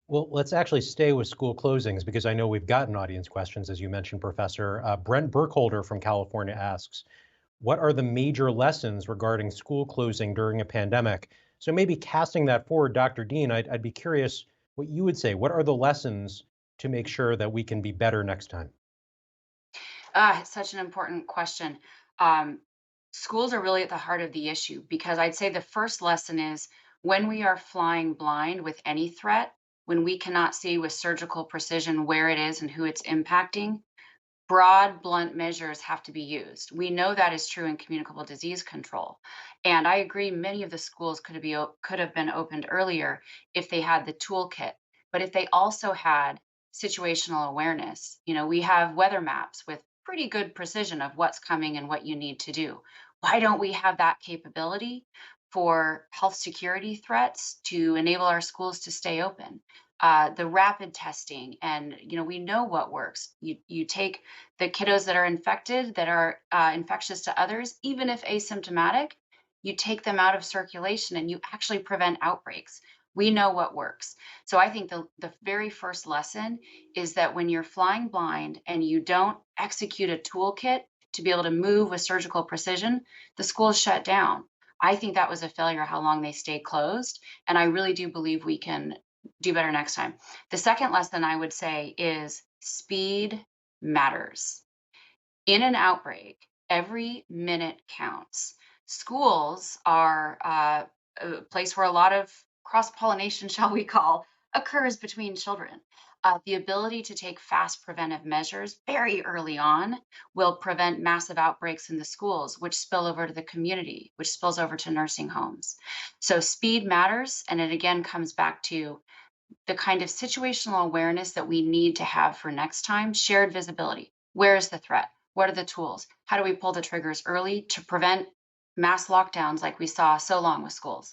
Well, let's actually stay with school closings because I know we've gotten audience questions, as you mentioned, Professor. Brent Burkholder from California asks, what are the major lessons regarding school closing during a pandemic? So maybe casting that forward, Dr. Dean, I'd be curious what you would say. What are the lessons to make sure that we can be better next time? It's such an important question. Um, Schools are really at the heart of the issue because I'd say the first lesson is when we are flying blind with any threat, when we cannot see with surgical precision where it is and who it's impacting, broad, blunt measures have to be used. We know that is true in communicable disease control. And I agree, many of the schools could have been opened earlier if they had the toolkit. But if they also had situational awareness, we have weather maps with pretty good precision of what's coming and what you need to do. Why don't we have that capability for health security threats to enable our schools to stay open? The rapid testing, and we know what works. You take the kiddos that are infected, that are infectious to others, even if asymptomatic, you take them out of circulation and you actually prevent outbreaks. We know what works. So I think the very first lesson is that when you're flying blind and you don't execute a toolkit to be able to move with surgical precision, the schools shut down. I think that was a failure how long they stayed closed. And I really do believe we can do better next time. The second lesson I would say is speed matters. In an outbreak, every minute counts. Schools are a place where a lot of cross pollination, shall we call, occurs between children. The ability to take fast preventive measures very early on will prevent massive outbreaks in the schools, which spill over to the community, which spills over to nursing homes. So, speed matters. And it again comes back to the kind of situational awareness that we need to have for next time, shared visibility. Where is the threat? What are the tools? How do we pull the triggers early to prevent mass lockdowns like we saw so long with schools?